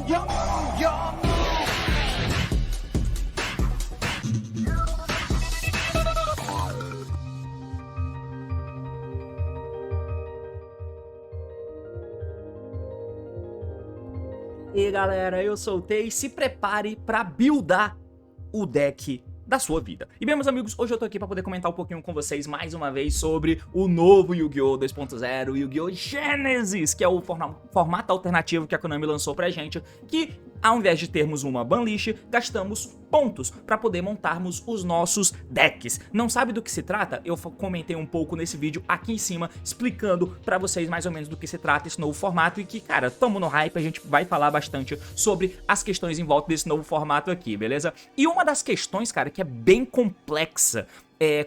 E galera, eu soltei, se prepare pra buildar o deck da sua vida. E bem, meus amigos, hoje eu tô aqui pra poder comentar um pouquinho com vocês mais uma vez sobre o novo Yu-Gi-Oh! 2.0, Yu-Gi-Oh! Genesis, que é o formato alternativo que a Konami lançou pra gente, que ao invés de termos uma banlist, gastamos pontos para poder montarmos os nossos decks. Não sabe do que se trata? Eu comentei um pouco nesse vídeo aqui em cima, explicando para vocês mais ou menos do que se trata esse novo formato e que, cara, tamo no hype, a gente vai falar bastante sobre as questões em volta desse novo formato aqui, beleza? E uma das questões, cara, que é bem complexa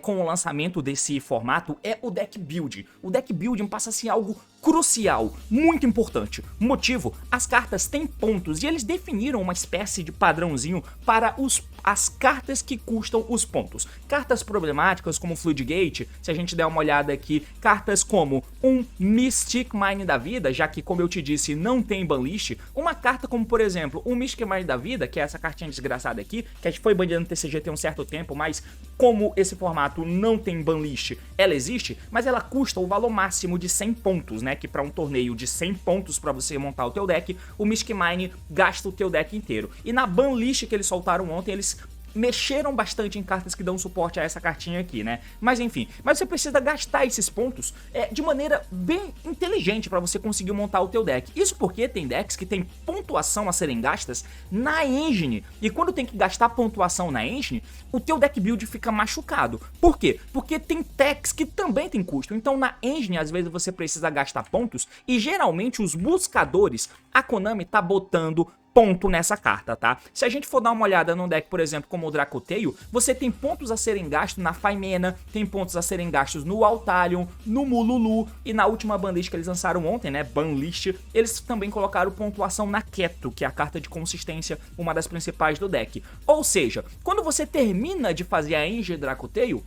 com o lançamento desse formato é o deck build. O deck building passa a ser algo crucial, muito importante. Motivo, as cartas têm pontos e eles definiram uma espécie de padrãozinho para as cartas que custam os pontos. Cartas problemáticas como Floodgate, se a gente der uma olhada aqui, cartas como um Mystic Mine da vida, já que, como eu te disse, não tem banlist, uma carta como, por exemplo, um Mystic Mine da vida, que é essa cartinha desgraçada aqui, que a gente foi banida no TCG tem um certo tempo, mas como esse formato não tem banlist, ela existe, mas ela custa o valor máximo de 100 pontos, né? Que para um torneio de 100 pontos para você montar o teu deck, o Mystic Mine gasta o teu deck inteiro. E na banlist que eles soltaram ontem, eles mexeram bastante em cartas que dão suporte a essa cartinha aqui, né? Mas enfim, mas você precisa gastar esses pontos de maneira bem inteligente para você conseguir montar o teu deck. Isso porque tem decks que tem pontuação a serem gastas na engine, e quando tem que gastar pontuação na engine, o teu deck build fica machucado. Por quê? Porque tem decks que também tem custo, então na engine às vezes você precisa gastar pontos, e geralmente os buscadores, a Konami tá botando ponto nessa carta, tá? Se a gente for dar uma olhada num deck, por exemplo, como o Dracoteio, você tem pontos a serem gastos na Faimena, tem pontos a serem gastos no Altalion, no Mululu, e na última banlist que eles lançaram ontem, né, banlist, eles também colocaram pontuação na Keto, que é a carta de consistência, uma das principais do deck. Ou seja, quando você termina de fazer a engine Dracoteio,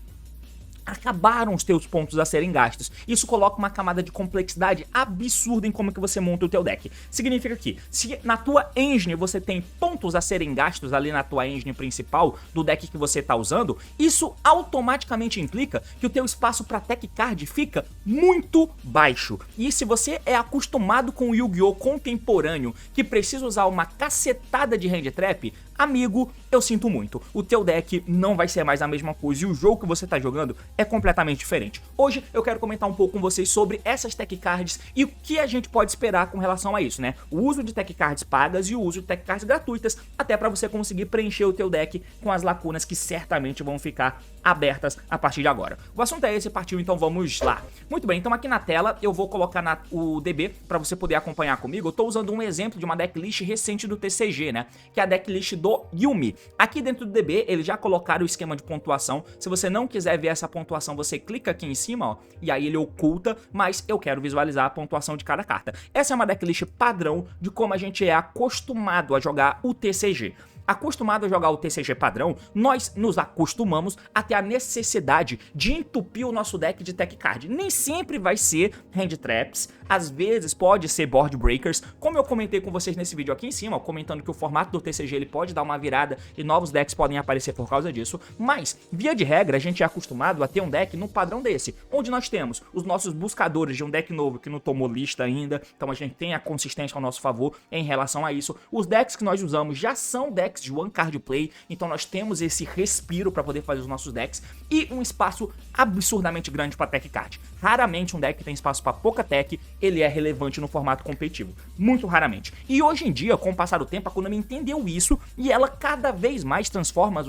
acabaram os teus pontos a serem gastos. Isso coloca uma camada de complexidade absurda em como que você monta o teu deck. Significa que, se na tua engine você tem pontos a serem gastos ali na tua engine principal do deck que você tá usando, isso automaticamente implica que o teu espaço para tech card fica muito baixo. E se você é acostumado com o Yu-Gi-Oh! Contemporâneo, que precisa usar uma cacetada de hand trap, amigo, eu sinto muito. O teu deck não vai ser mais a mesma coisa e o jogo que você tá jogando é completamente diferente. Hoje eu quero comentar um pouco com vocês sobre essas tech cards e o que a gente pode esperar com relação a isso, né? O uso de tech cards pagas e o uso de tech cards gratuitas, até para você conseguir preencher o teu deck com as lacunas que certamente vão ficar abertas a partir de agora. O assunto é esse, partiu, então vamos lá. Muito bem, então aqui na tela eu vou colocar o DB para você poder acompanhar comigo. Eu tô usando um exemplo de uma decklist recente do TCG, né? Que é a decklist do Yuumi. Aqui dentro do DB eles já colocaram o esquema de pontuação. Se você não quiser ver essa pontuação, você clica aqui em cima, ó, e aí ele oculta, mas eu quero visualizar a pontuação de cada carta. Essa é uma decklist padrão de como a gente é acostumado a jogar o TCG. Acostumado a jogar o TCG padrão, nós nos acostumamos a ter a necessidade de entupir o nosso deck de tech card. Nem sempre vai ser hand traps, às vezes pode ser board breakers, como eu comentei com vocês nesse vídeo aqui em cima, comentando que o formato do TCG ele pode dar uma virada e novos decks podem aparecer por causa disso, mas via de regra a gente é acostumado a ter um deck num padrão desse, onde nós temos os nossos buscadores de um deck novo que não tomou lista ainda, então a gente tem a consistência ao nosso favor em relação a isso. Os decks que nós usamos já são decks de one card play, então nós temos esse respiro para poder fazer os nossos decks e um espaço absurdamente grande para tech card. Raramente um deck que tem espaço para pouca tech, ele é relevante no formato competitivo, muito raramente. E hoje em dia, com o passar do tempo, a Konami entendeu isso e ela cada vez mais transforma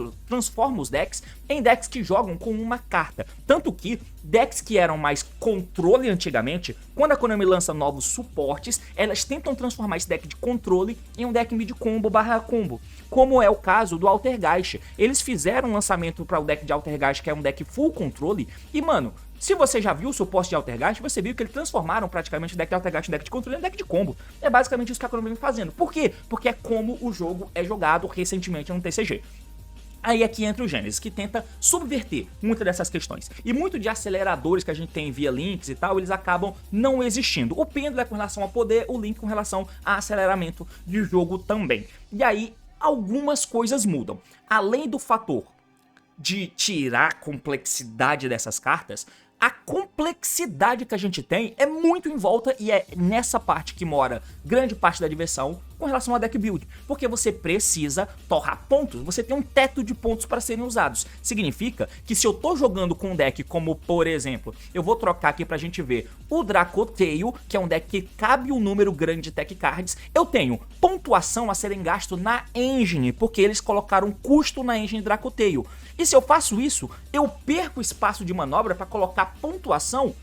os decks em decks que jogam com uma carta, tanto que decks que eram mais controle antigamente, quando a Konami lança novos suportes, elas tentam transformar esse deck de controle em um deck mid combo barra combo, como é o caso do Altergeist. Eles fizeram um lançamento para o deck de Altergeist, que é um deck full controle, e mano, se você já viu o suporte de Altergeist, você viu que eles transformaram praticamente o deck de Altergeist em deck de controle em deck de combo. É basicamente isso que a Konami vem fazendo. Por quê? Porque é como o jogo é jogado recentemente no TCG. Aí aqui entra o Genesis, que tenta subverter muitas dessas questões. E muito de aceleradores que a gente tem via links e tal, eles acabam não existindo. O pêndulo é com relação a poder, o link com relação a aceleramento de jogo também. E aí, algumas coisas mudam. Além do fator de tirar a complexidade dessas cartas, a complexidade que a gente tem é muito em volta e é nessa parte que mora grande parte da diversão com relação a deck build, porque você precisa torrar pontos, você tem um teto de pontos para serem usados. Significa que se eu tô jogando com um deck como, por exemplo, eu vou trocar aqui pra gente ver o Dracotail, que é um deck que cabe um número grande de tech cards, eu tenho pontuação a serem gasto na engine, porque eles colocaram custo na engine Dracotail. E se eu faço isso, eu perco espaço de manobra para colocar pontuação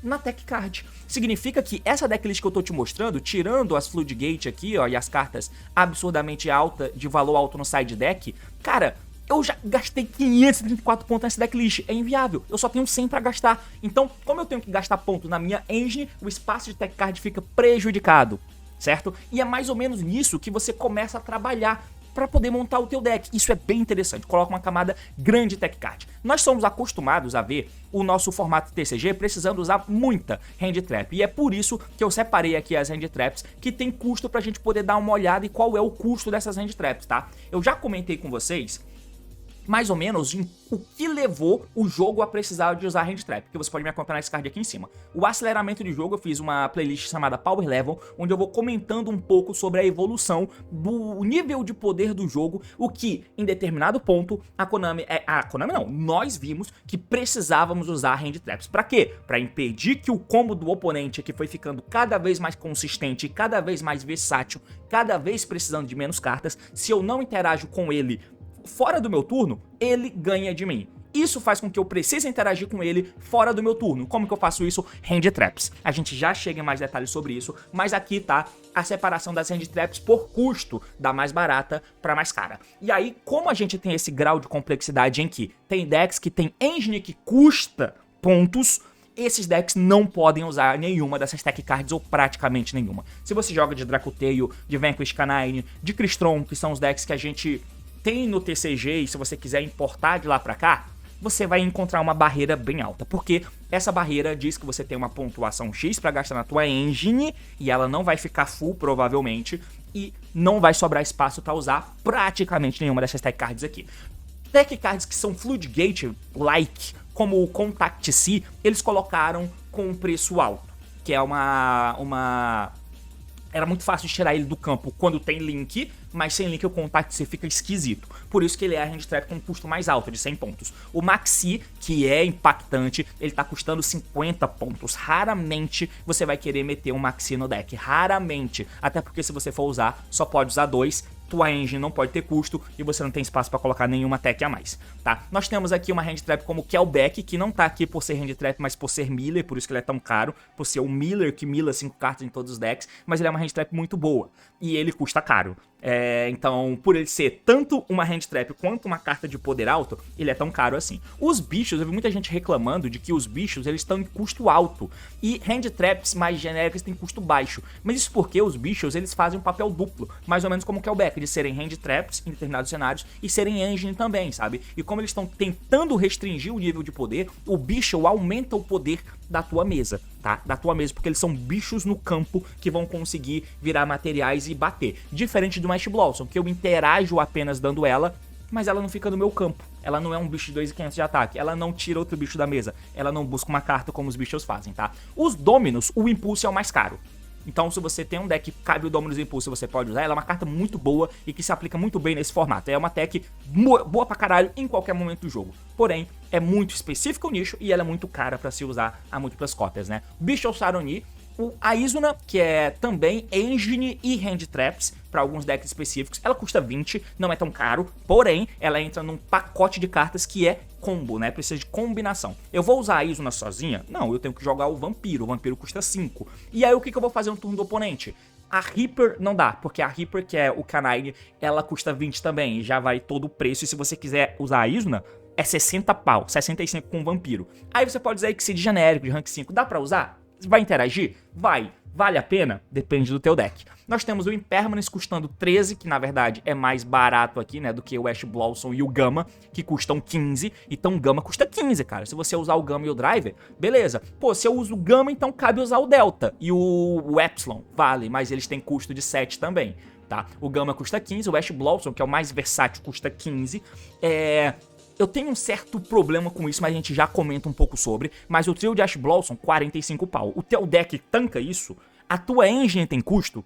na tech card. Significa que essa decklist que eu tô te mostrando, tirando as Floodgate aqui, ó, e as cartas absurdamente alta, de valor alto no side deck, cara, eu já gastei 534 pontos nessa decklist, é inviável, eu só tenho 100 pra gastar. Então, como eu tenho que gastar pontos na minha engine, o espaço de tech card fica prejudicado, certo? E é mais ou menos nisso que você começa a trabalhar para poder montar o teu deck. Isso é bem interessante, coloca uma camada grande de tech card. Nós somos acostumados a ver o nosso formato TCG precisando usar muita hand trap, e é por isso que eu separei aqui as hand traps que tem custo pra gente poder dar uma olhada e qual é o custo dessas hand traps, tá? Eu já comentei com vocês mais ou menos em o que levou o jogo a precisar de usar hand trap, que você pode me acompanhar nesse card aqui em cima. O aceleramento de jogo, eu fiz uma playlist chamada Power Level, onde eu vou comentando um pouco sobre a evolução do nível de poder do jogo, o que em determinado ponto a Konami não, nós vimos que precisávamos usar hand traps. Pra quê? Pra impedir que o combo do oponente, que foi ficando cada vez mais consistente, cada vez mais versátil, cada vez precisando de menos cartas, se eu não interajo com ele fora do meu turno, ele ganha de mim. Isso faz com que eu precise interagir com ele fora do meu turno. Como que eu faço isso? Hand traps. A gente já chega em mais detalhes sobre isso, mas aqui tá a separação das hand traps por custo, da mais barata pra mais cara. E aí, como a gente tem esse grau de complexidade em que tem decks que tem engine que custa pontos, esses decks não podem usar nenhuma dessas tech cards, ou praticamente nenhuma. Se você joga de Dracotail, de Vanquish Canine, de Crystron, que são os decks que a gente tem no TCG, e se você quiser importar de lá pra cá, você vai encontrar uma barreira bem alta, porque essa barreira diz que você tem uma pontuação X pra gastar na tua engine, e ela não vai ficar full provavelmente, e não vai sobrar espaço pra usar praticamente nenhuma dessas tech cards aqui. Tech cards que são Floodgate-like, como o Contact C, eles colocaram com um preço alto, que é era muito fácil de tirar ele do campo quando tem link, mas sem link o Contact C fica esquisito. Por isso que ele é a hand trap com um custo mais alto, de 100 pontos. O Maxi, que é impactante, ele tá custando 50 pontos. Raramente você vai querer meter um Maxi no deck, raramente. Até porque se você for usar, só pode usar 2. Tua engine não pode ter custo e você não tem espaço para colocar nenhuma tech a mais, tá? Nós temos aqui uma hand trap como Kelbeck, que não tá aqui por ser hand trap, mas por ser Miller, por isso que ele é tão caro, por ser o Miller que mila 5 cartas em todos os decks, mas ele é uma hand trap muito boa e ele custa caro. Então, por ele ser tanto uma hand trap quanto uma carta de poder alto, ele é tão caro assim. Os bichos, eu vi muita gente reclamando de que os bichos eles estão em custo alto e hand traps mais genéricas têm custo baixo, mas isso porque os bichos eles fazem um papel duplo, mais ou menos como o Kelbeck, de serem hand traps em determinados cenários e serem engine também, sabe? E como eles estão tentando restringir o nível de poder, o bicho aumenta o poder da tua mesa, tá? Da tua mesa, porque eles são bichos no campo que vão conseguir virar materiais e bater. Diferente do Ash Blossom, que eu interajo apenas dando ela, mas ela não fica no meu campo. Ela não é um bicho de 2.500 de ataque, ela não tira outro bicho da mesa, ela não busca uma carta como os bichos fazem, tá? Os Dominus, o Impulso é o mais caro. Então, se você tem um deck que cabe o Dominus Impulso, você pode usar. Ela é uma carta muito boa e que se aplica muito bem nesse formato. É uma tech boa pra caralho em qualquer momento do jogo. Porém, é muito específico o nicho e ela é muito cara pra se usar a múltiplas cópias, né? Bicho Saroni, a Izuna, que é também engine e hand traps para alguns decks específicos, ela custa 20, não é tão caro, porém, ela entra num pacote de cartas que é combo, né? Precisa de combinação. Eu vou usar a Izuna sozinha? Não, eu tenho que jogar o Vampiro custa 5. E aí, o que eu vou fazer no turno do oponente? A Reaper não dá, porque a Reaper, que é o Canine, ela custa 20 também, e já vai todo o preço, e se você quiser usar a Izuna, é 60 pau, 65 com o Vampiro. Aí você pode usar Exceed genérico de rank 5, dá pra usar? Vai interagir? Vai. Vale a pena? Depende do teu deck. Nós temos o Impermanence custando 13, que na verdade é mais barato aqui, né, do que o Ash Blossom e o Gamma, que custam 15. Então o Gamma custa 15, cara. Se você usar o Gamma e o Driver, beleza. Pô, se eu uso o Gamma, então cabe usar o Delta. E o Epsilon, vale, mas eles têm custo de 7 também, tá? O Gamma custa 15, o Ash Blossom, que é o mais versátil, custa 15. Eu tenho um certo problema com isso, mas a gente já comenta um pouco sobre. Mas o trio de Ash Blossom, 45 pau. O teu deck tanca isso? A tua engine tem custo?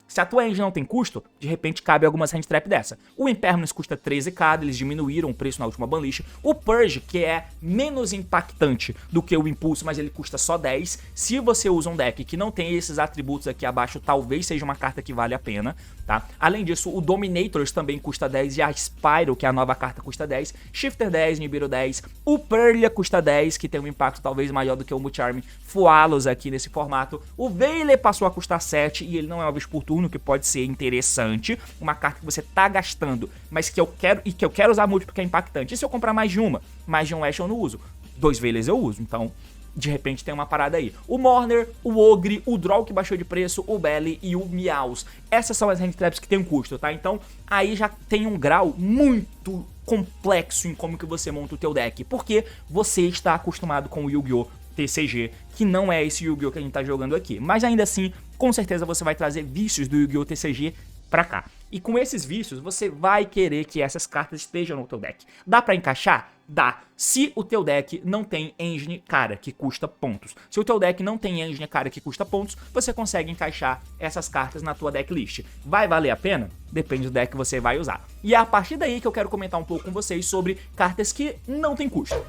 Se a tua engine não tem custo, de repente cabe algumas hand trap dessa. O Impermanence custa 13 cada, eles diminuíram o preço na última banlist. O Purge, que é menos impactante do que o Impulso, mas ele custa só 10. Se você usa um deck que não tem esses atributos aqui abaixo, talvez seja uma carta que vale a pena, tá? Além disso, o Dominators também custa 10 e a Spyro, que é a nova carta, custa 10. Shifter 10, Nibiru 10. O Purlia custa 10, que tem um impacto talvez maior do que o Mucharm Fualos aqui nesse formato. O Veiler passou a custar 7 e ele não é uma vez por turno, que pode ser interessante, uma carta que você tá gastando, mas que eu quero usar muito porque é impactante. E se eu comprar mais de um Ash eu não uso, 2 Veilers eu uso, então de repente tem uma parada aí. O Mourner, o Ogre, o Draw que baixou de preço, o Belly e o Meows. Essas são as hand traps que tem um custo, tá? Então aí já tem um grau muito complexo em como que você monta o teu deck, porque você está acostumado com o Yu-Gi-Oh! TCG, que não é esse Yu-Gi-Oh! Que a gente tá jogando aqui. Mas ainda assim, com certeza você vai trazer vícios do Yu-Gi-Oh! TCG pra cá. E com esses vícios, você vai querer que essas cartas estejam no teu deck. Dá pra encaixar? Dá. Se o teu deck não tem engine cara, que custa pontos. Se o teu deck não tem engine cara que custa pontos, você consegue encaixar essas cartas na tua decklist. Vai valer a pena? Depende do deck que você vai usar. E é a partir daí que eu quero comentar um pouco com vocês sobre cartas que não tem custo.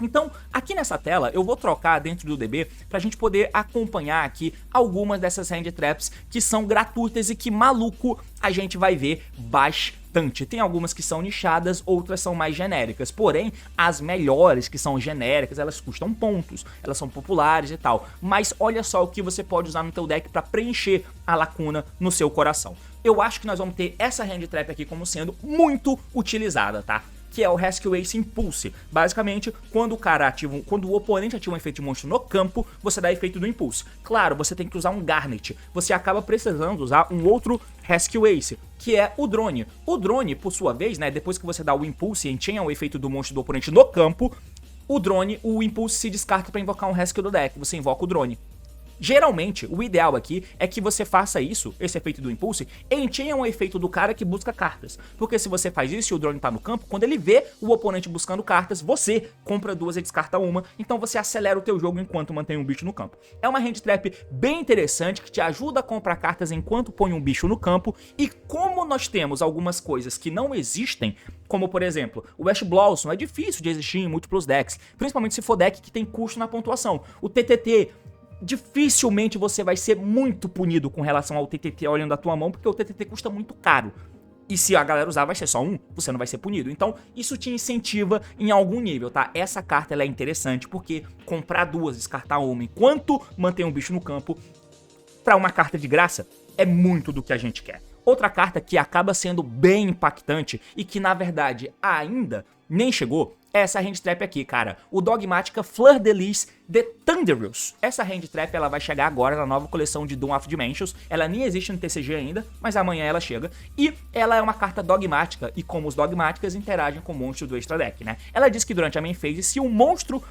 Então, aqui nessa tela, eu vou trocar dentro do DB pra gente poder acompanhar aqui algumas dessas hand traps que são gratuitas e que, maluco, a gente vai ver bastante. Tem algumas que são nichadas, outras são mais genéricas. Porém, as melhores, que são genéricas, elas custam pontos, elas são populares e tal. Mas olha só o que você pode usar no teu deck pra preencher a lacuna no seu coração. Eu acho que nós vamos ter essa hand trap aqui como sendo muito utilizada, tá? Que é o Rescue Ace Impulse. Basicamente, quando o oponente ativa um efeito de monstro no campo, você dá efeito do Impulse. Claro, você tem que usar um Garnet. Você acaba precisando usar um outro Rescue Ace, que é o Drone. O Drone, por sua vez, né, depois que você dá o Impulse e enchia o efeito do monstro do oponente no campo, o Impulse se descarta para invocar um Rescue do deck. Você invoca o Drone. Geralmente, o ideal aqui é que você faça isso, esse efeito do Impulse, encheia um efeito do cara que busca cartas. Porque se você faz isso e o drone tá no campo, quando ele vê o oponente buscando cartas, você compra 2 e descarta uma, então você acelera o teu jogo enquanto mantém um bicho no campo. É uma hand trap bem interessante que te ajuda a comprar cartas enquanto põe um bicho no campo, e como nós temos algumas coisas que não existem, como por exemplo, o Ash Blossom é difícil de existir em múltiplos decks, principalmente se for deck que tem custo na pontuação. O TTT, dificilmente você vai ser muito punido com relação ao TTT olhando a tua mão, porque o TTT custa muito caro. E se a galera usar vai ser só um, você não vai ser punido. Então isso te incentiva em algum nível, tá? Essa carta ela é interessante porque comprar 2, descartar uma, enquanto mantém um bicho no campo, pra uma carta de graça, é muito do que a gente quer. Outra carta que acaba sendo bem impactante e que na verdade ainda nem chegou, é essa hand trap aqui, cara. O Dogmática Fleur de Lis The Thunderous. Essa hand trap ela vai chegar agora na nova coleção de Dawn of Dimensions. Ela nem existe no TCG ainda, mas amanhã ela chega. E ela é uma carta dogmática, e como os dogmáticas interagem com o monstro do extra deck, né? Ela diz que durante a main phase, se um monstro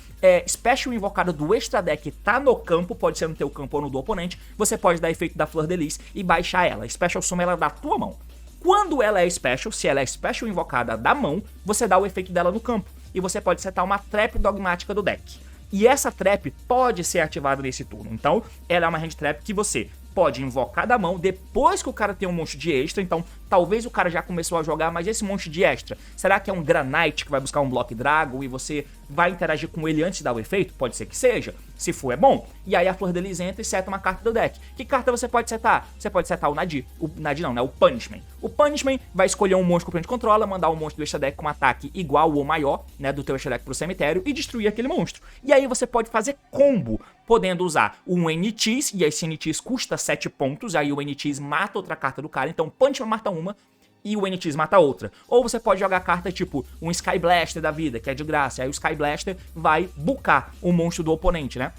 special invocado do extra deck tá no campo, pode ser no teu campo ou no do oponente, você pode dar efeito da Fleur de Lis e baixar ela. Special suma ela da tua mão. Quando ela é special, se ela é special invocada da mão, você dá o efeito dela no campo. E você pode setar uma trap dogmática do deck. E essa trap pode ser ativada nesse turno. Então, ela é uma hand trap que você pode invocar da mão depois que o cara tem um monstro de extra. Então, talvez o cara já começou a jogar, mas esse monstro de extra, será que é um Granite que vai buscar um Block Dragon e você vai interagir com ele antes de dar o efeito? Pode ser que seja. Se for, é bom. E aí a Fleur de Lis entra e seta uma carta do deck. Que carta você pode setar? Você pode setar o Nadir. O Nadir não, né? O Punishment. O Punishment vai escolher um monstro que o oponente controla, mandar um monstro do extra deck com um ataque igual ou maior, né, do teu extra deck pro cemitério e destruir aquele monstro. E aí você pode fazer combo, podendo usar um NTs, e esse NTs custa 7 pontos, aí o NTs mata outra carta do cara, então Punishment mata uma, e o NTs mata outra. Ou você pode jogar carta tipo um Sky Blaster da vida, que é de graça, aí o Sky Blaster vai bucar o monstro do oponente, né?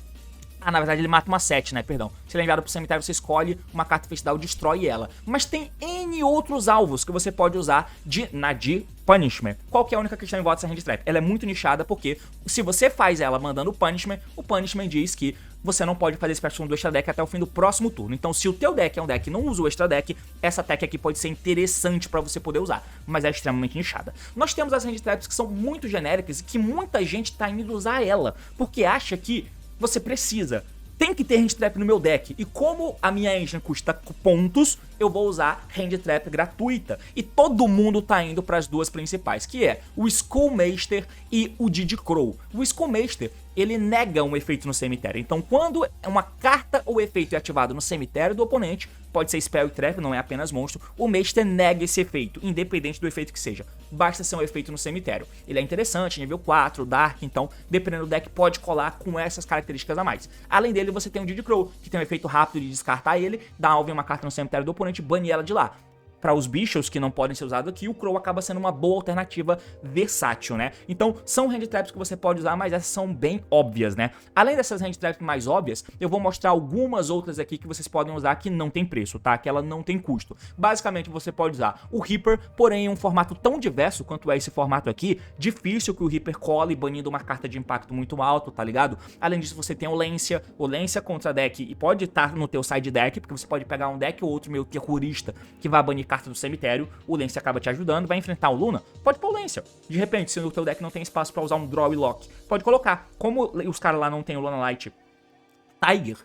Ah, na verdade ele mata uma 7, né? Perdão. Se ele é enviado pro cemitério, você escolhe uma carta face down e destrói ela. Mas tem N outros alvos que você pode usar de Nadir Punishment. Qual que é a única questão em volta dessa hand trap? Ela é muito nichada porque se você faz ela mandando Punishment, o Punishment diz que você não pode fazer Special do extra deck até o fim do próximo turno. Então, se o teu deck é um deck que não usa o extra deck, essa tech aqui pode ser interessante pra você poder usar, mas é extremamente nichada. Nós temos as hand traps que são muito genéricas e que muita gente tá indo usar ela, porque acha que você precisa. Tem que ter hand trap no meu deck. E como a minha engine custa pontos, eu vou usar hand trap gratuita. E todo mundo tá indo para as duas principais, que é o Skullmaster e o Didi Crow. O Skullmaster, ele nega um efeito no cemitério. Então, quando uma carta ou efeito é ativado no cemitério do oponente, pode ser spell e trap, não é apenas monstro, o Master nega esse efeito, independente do efeito que seja. Basta ser um efeito no cemitério. Ele é interessante, nível 4, Dark, então, dependendo do deck, pode colar com essas características a mais. Além dele, você tem o Didi Crow, que tem um efeito rápido de descartar ele, dá alvo em uma carta no cemitério do oponente, bane ela de lá. Para os bichos que não podem ser usados aqui, o Crow acaba sendo uma boa alternativa versátil, né? Então, são hand traps que você pode usar, mas essas são bem óbvias, né? Além dessas hand traps mais óbvias, eu vou mostrar algumas outras aqui que vocês podem usar que não tem preço, tá? Que ela não tem custo. Basicamente, você pode usar o Reaper, porém em um formato tão diverso quanto é esse formato aqui, difícil que o Reaper cole banindo uma carta de impacto muito alto, tá ligado? Além disso, você tem o Lancia contra deck, e pode estar no teu side deck, porque você pode pegar um deck ou outro meio terrorista que vai banir carta do cemitério, o Lancia acaba te ajudando, vai enfrentar o Luna, pode pôr o Lancia. De repente, se no teu deck não tem espaço pra usar um Draw e Lock, pode colocar. Como os caras lá não tem o Luna Light Tiger,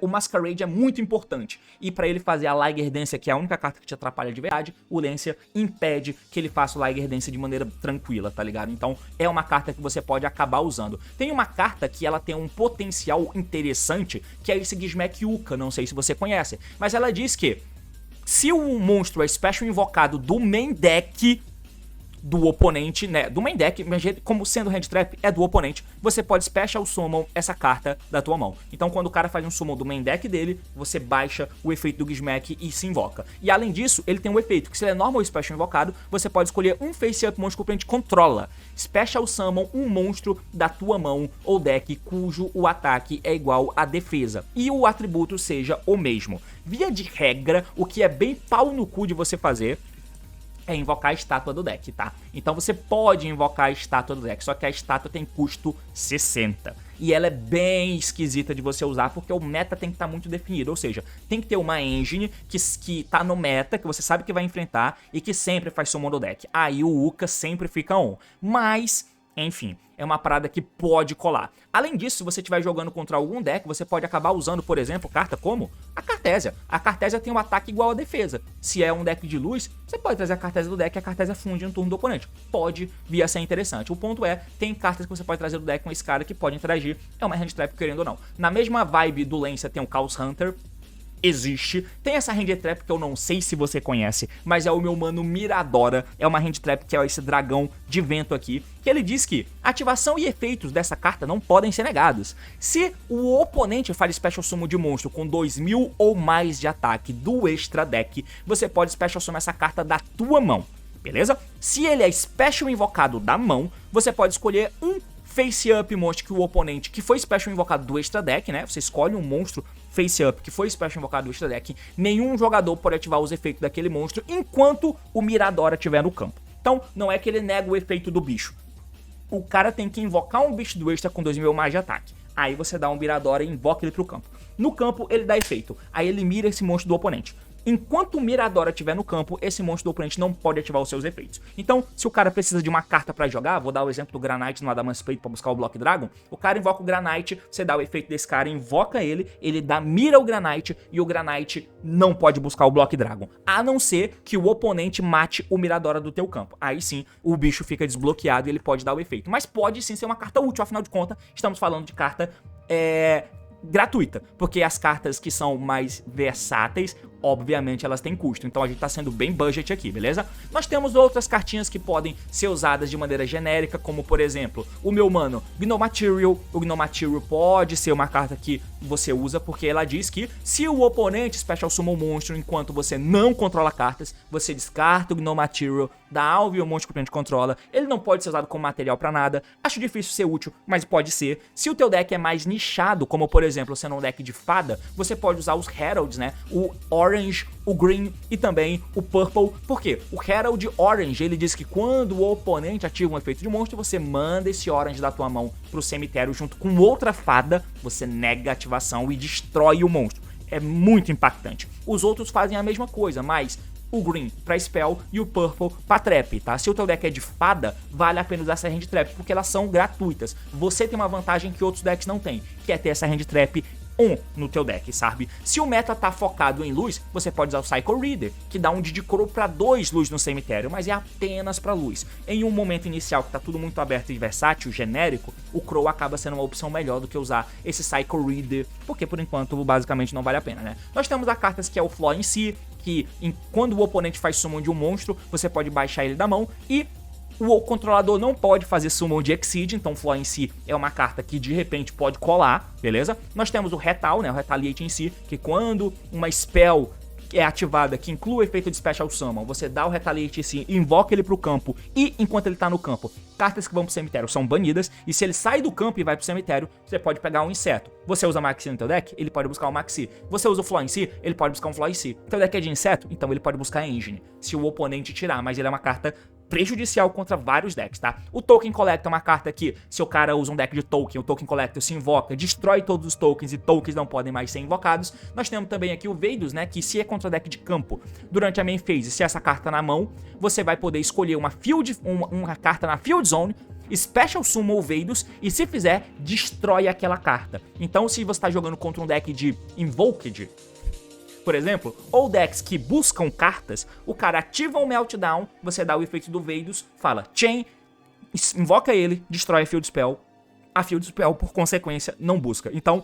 o Masquerade é muito importante. E pra ele fazer a Liger Dance, que é a única carta que te atrapalha de verdade, o Lancia impede que ele faça o Liger Dance de maneira tranquila, tá ligado? Então é uma carta que você pode acabar usando. Tem uma carta que ela tem um potencial interessante, que é esse Gizmek Yuka, não sei se você conhece, mas ela diz que se o monstro é special invocado do main deck do oponente, né, do main deck, como sendo hand trap é do oponente, você pode special summon essa carta da tua mão. Então quando o cara faz um summon do main deck dele, você baixa o efeito do Gizmek e se invoca. E além disso, ele tem um efeito que se ele é normal ou special invocado, você pode escolher um face up monstro que o oponente controla. Special summon um monstro da tua mão ou deck cujo o ataque é igual à defesa e o atributo seja o mesmo. Via de regra, o que é bem pau no cu de você fazer é invocar a estátua do deck, tá? Então você pode invocar a estátua do deck, só que a estátua tem custo 60. E ela é bem esquisita de você usar, porque o meta tem que estar muito definido, ou seja, tem que ter uma engine que tá no meta, que você sabe que vai enfrentar e que sempre faz summon do deck. Aí o Uka sempre fica on. Mas, enfim, é uma parada que pode colar. Além disso, se você estiver jogando contra algum deck, você pode acabar usando, por exemplo, carta como a Cartésia. A Cartésia tem um ataque igual à defesa. Se é um deck de luz, você pode trazer a Cartésia do deck e a Cartésia funde no turno do oponente. Pode vir a ser interessante. O ponto é, tem cartas que você pode trazer do deck com esse cara que pode interagir. É uma hand trap querendo ou não. Na mesma vibe do Lancia tem o Chaos Hunter. Existe. Tem essa hand trap que eu não sei se você conhece, mas é o meu mano Miradora. É uma hand trap que é esse dragão de vento aqui, que ele diz que ativação e efeitos dessa carta não podem ser negados. Se o oponente faz special summon de monstro com 2000 ou mais de ataque do extra deck, você pode special summon essa carta da tua mão, beleza? Se ele é special invocado da mão, você pode escolher um face up monstro que o oponente, que foi special invocado do extra deck, né? Você escolhe um monstro face up que foi special invocado do extra deck. Nenhum jogador pode ativar os efeitos daquele monstro enquanto o Miradora estiver no campo. Então, não é que ele nega o efeito do bicho. O cara tem que invocar um bicho do extra com 2000 mais de ataque. Aí você dá um Miradora e invoca ele pro campo. No campo, ele dá efeito. Aí ele mira esse monstro do oponente. Enquanto o Miradora estiver no campo, esse monstro do oponente não pode ativar os seus efeitos. Então, se o cara precisa de uma carta pra jogar, vou dar o exemplo do Granite no Adamant Plate pra buscar o Block Dragon, o cara invoca o Granite, você dá o efeito desse cara, invoca ele mira o Granite e o Granite não pode buscar o Block Dragon. A não ser que o oponente mate o Miradora do teu campo. Aí sim, o bicho fica desbloqueado e ele pode dar o efeito. Mas pode sim ser uma carta útil, afinal de contas, estamos falando de carta gratuita, porque as cartas que são mais versáteis, obviamente elas têm custo, então a gente tá sendo bem budget aqui, beleza? Nós temos outras cartinhas que podem ser usadas de maneira genérica, como por exemplo, o meu mano Gnomaterial. O Gnomaterial pode ser uma carta que você usa, porque ela diz que se o oponente special summon um monstro enquanto você não controla cartas, você descarta o Gnomaterial da alvo e o monstro que o oponente controla. Ele não pode ser usado como material pra nada. Acho difícil ser útil, mas pode ser. Se o teu deck é mais nichado, como por exemplo, sendo um deck de fada, você pode usar os Heralds, né? O Orange, o Green e também o Purple. Por quê? O Herald Orange, ele diz que quando o oponente ativa um efeito de monstro, você manda esse Orange da tua mão pro cemitério junto com outra fada, você nega a ativação e destrói o monstro. É muito impactante. Os outros fazem a mesma coisa, mas o Green pra Spell e o Purple pra Trap, tá? Se o teu deck é de fada, vale a pena usar essa Hand Trap, porque elas são gratuitas. Você tem uma vantagem que outros decks não tem, que é ter essa Hand Trap no teu deck, sabe? Se o meta tá focado em luz, você pode usar o Cycle Reader, que dá um de Crow pra 2 luz no cemitério, mas é apenas pra luz. Em um momento inicial que tá tudo muito aberto e versátil, genérico, o Crow acaba sendo uma opção melhor do que usar esse Cycle Reader, porque por enquanto basicamente não vale a pena, né? Nós temos a cartas que é o Flaw em si, que quando o oponente faz summon de um monstro, você pode baixar ele da mão e o controlador não pode fazer summon de Exceed, então o Flaw em si é uma carta que de repente pode colar, beleza? Nós temos o Retal, né, o Retaliate em si, que quando uma spell é ativada que inclui o efeito de Special Summon, você dá o Retaliate em si, invoca ele pro campo e enquanto ele tá no campo, cartas que vão pro cemitério são banidas e se ele sai do campo e vai pro cemitério, você pode pegar um inseto. Você usa Maxi no teu deck? Ele pode buscar um Maxi. Você usa o Flaw em si? Ele pode buscar um Flaw em si. Teu deck é de inseto? Então ele pode buscar Engine, se o oponente tirar, mas ele é uma carta prejudicial contra vários decks, tá? O Token Collector é uma carta que, se o cara usa um deck de token, o Token Collector se invoca, destrói todos os tokens e tokens não podem mais ser invocados. Nós temos também aqui o Vadus, né, que se é contra deck de campo, durante a main phase, se essa carta na mão, você vai poder escolher uma carta na Field Zone, Special Summon o Vadus e se fizer, destrói aquela carta. Então se você tá jogando contra um deck de Invoked, por exemplo, ou decks que buscam cartas, o cara ativa um Meltdown, você dá o efeito do Vadus, fala Chain, invoca ele, destrói a Field Spell. A Field Spell, por consequência, não busca. Então,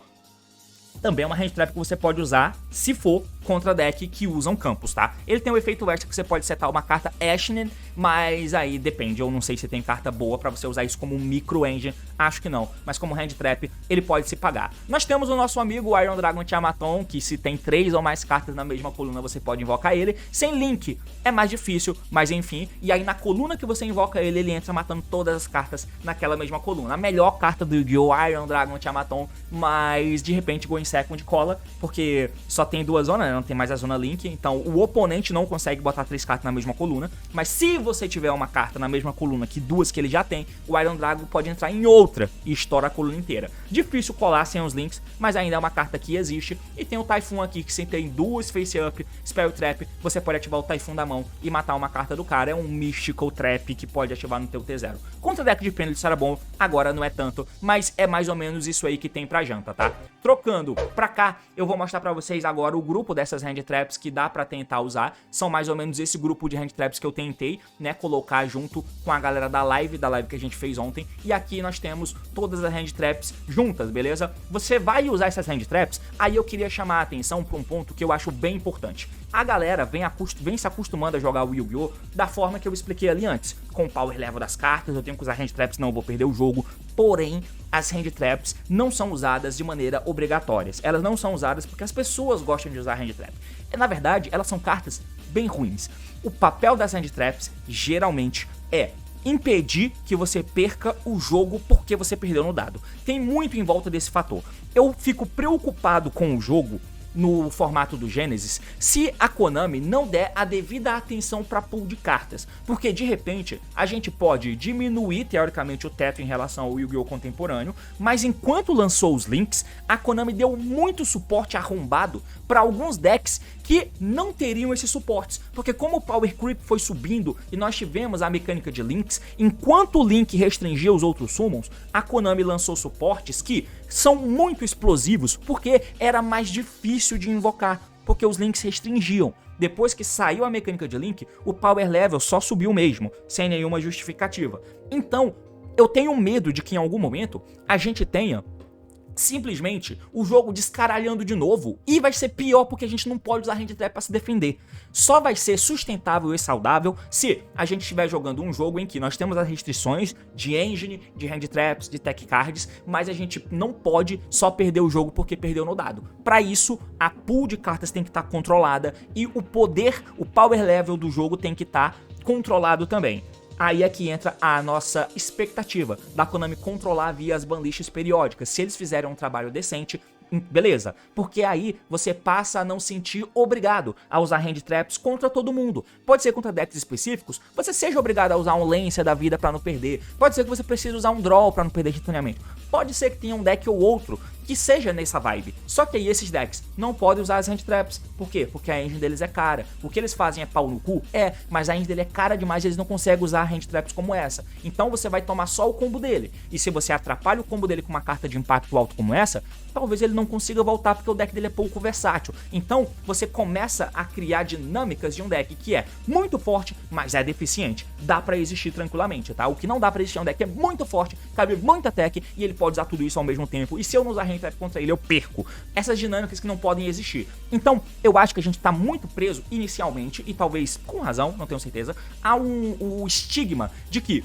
também é uma hand trap que você pode usar se for contra deck que usam campos, tá? Ele tem um efeito extra que você pode setar uma carta Ashnen, mas aí depende, eu não sei se tem carta boa pra você usar isso como micro engine, acho que não, mas como hand trap ele pode se pagar. Nós temos o nosso amigo Iron Dragon Tiamaton, que se tem 3 ou mais cartas na mesma coluna você pode invocar ele, sem link é mais difícil, mas enfim, e aí na coluna que você invoca ele, ele entra matando todas as cartas naquela mesma coluna. A melhor carta do Yu-Gi-Oh! Iron Dragon Tiamaton, mas de repente Go in Second cola, porque só tem 2 zonas, né? Não tem mais a zona link, então o oponente não consegue botar 3 cartas na mesma coluna, mas se você tiver uma carta na mesma coluna que 2 que ele já tem, o Iron Dragon pode entrar em outra e estoura a coluna inteira. Difícil colar sem os links, mas ainda é uma carta que existe, e tem o Typhoon aqui, que sem ter 2 Face Up, Spell Trap, você pode ativar o Typhoon da mão e matar uma carta do cara, é um Mystical Trap que pode ativar no teu T0. Contra deck de Pendulum isso era bom, agora não é tanto, mas é mais ou menos isso aí que tem pra janta, tá? Trocando pra cá, eu vou mostrar pra vocês agora o grupo dessas hand traps que dá pra tentar usar. São mais ou menos esse grupo de hand traps que eu tentei, né, colocar junto com a galera da live que a gente fez ontem. E aqui nós temos todas as hand traps juntas, beleza? Você vai usar essas hand traps, aí eu queria chamar a atenção pra um ponto que eu acho bem importante. A galera vem se acostumando a jogar o Yu-Gi-Oh! Da forma que eu expliquei ali antes, com o power level das cartas, eu tenho que usar hand traps, não eu vou perder o jogo. Porém, as hand traps não são usadas de maneira obrigatória. Elas não são usadas porque as pessoas gostam de usar hand trap. Na verdade, elas são cartas bem ruins. O papel das hand traps geralmente é impedir que você perca o jogo porque você perdeu no dado. Tem muito em volta desse fator. Eu fico preocupado com o jogo no formato do Genesis, se a Konami não der a devida atenção para pool de cartas, porque de repente a gente pode diminuir teoricamente o teto em relação ao Yu-Gi-Oh! Contemporâneo, mas enquanto lançou os links, a Konami deu muito suporte arrombado para alguns decks que não teriam esses suportes, porque como o Power Creep foi subindo e nós tivemos a mecânica de links, enquanto o link restringia os outros summons, a Konami lançou suportes que são muito explosivos, porque era mais difícil de invocar, porque os links restringiam. Depois que saiu a mecânica de link, o power level só subiu mesmo, sem nenhuma justificativa. Então, eu tenho medo de que em algum momento a gente tenha simplesmente o jogo descaralhando de novo, e vai ser pior porque a gente não pode usar hand trap para se defender. Só vai ser sustentável e saudável se a gente estiver jogando um jogo em que nós temos as restrições de engine, de hand traps, de tech cards, mas a gente não pode só perder o jogo porque perdeu no dado. Para isso, a pool de cartas tem que estar controlada e o poder, o power level do jogo tem que estar controlado também. Aí é que entra a nossa expectativa da Konami controlar via as banlists periódicas. Se eles fizerem um trabalho decente, beleza, porque aí você passa a não sentir obrigado a usar hand traps contra todo mundo. Pode ser contra decks específicos, você seja obrigado a usar um Lancia da vida pra não perder. Pode ser que você precise usar um Draw pra não perder instantaneamente. Pode ser que tenha um deck ou outro que seja nessa vibe. Só que aí esses decks não podem usar as hand traps. Por quê? Porque a engine deles é cara. O que eles fazem é pau no cu? É, mas a engine dele é cara demais e eles não conseguem usar hand traps como essa. Então você vai tomar só o combo dele. E se você atrapalha o combo dele com uma carta de impacto alto como essa, talvez ele não consiga voltar porque o deck dele é pouco versátil. Então você começa a criar dinâmicas de um deck que é muito forte, mas é deficiente. Dá pra existir tranquilamente, tá? O que não dá pra existir é um deck que é muito forte, cabe muita tech e ele pode usar tudo isso ao mesmo tempo. E se eu não usar hand trap contra ele, eu perco. Essas dinâmicas que não podem existir. Então eu acho que a gente tá muito preso inicialmente, e talvez com razão, não tenho certeza, a um estigma de que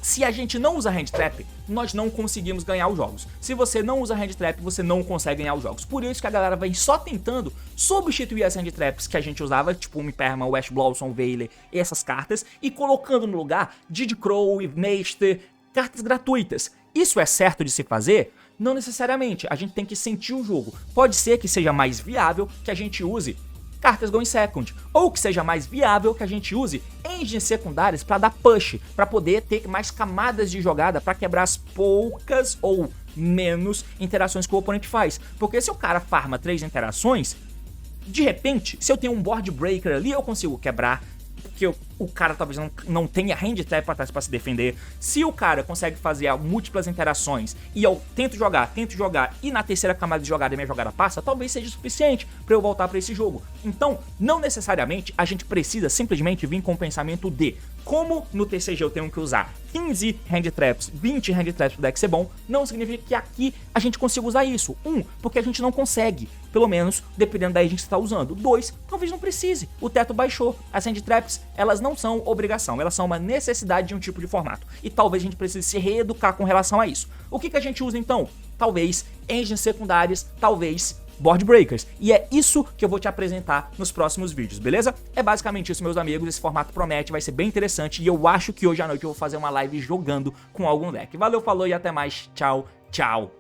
se a gente não usa hand trap, nós não conseguimos ganhar os jogos. Se você não usa hand trap, você não consegue ganhar os jogos. Por isso que a galera vem só tentando substituir as hand traps que a gente usava, tipo o Miperma, o Ash Blossom, o Veiler e essas cartas, e colocando no lugar Didi Crow, Maester, cartas gratuitas. Isso é certo de se fazer? Não necessariamente. A gente tem que sentir o jogo. Pode ser que seja mais viável que a gente use cartas Going Second, ou que seja mais viável que a gente use engines secundárias para dar push, para poder ter mais camadas de jogada para quebrar as poucas ou menos interações que o oponente faz. Porque se o cara farma 3 interações, de repente, se eu tenho um board breaker ali, eu consigo quebrar, porque o cara talvez não tenha hand trap pra trás pra se defender. Se o cara consegue fazer múltiplas interações e eu tento jogar e na terceira camada de jogada a minha jogada passa, talvez seja suficiente pra eu voltar pra esse jogo. Então, não necessariamente a gente precisa simplesmente vir com o pensamento de como no TCG eu tenho que usar 15 hand traps, 20 hand traps pro deck ser bom, não significa que aqui a gente consiga usar isso. Porque a gente não consegue, pelo menos dependendo da engine que você tá usando. 2, talvez não precise, o teto baixou. As hand traps, elas não são obrigação, elas são uma necessidade de um tipo de formato. E talvez a gente precise se reeducar com relação a isso. O que a gente usa então? Talvez engines secundárias, talvez board breakers. E é isso que eu vou te apresentar nos próximos vídeos, beleza? É basicamente isso, meus amigos. Esse formato promete, vai ser bem interessante. E eu acho que hoje à noite eu vou fazer uma live jogando com algum deck. Valeu, falou e até mais. Tchau, tchau.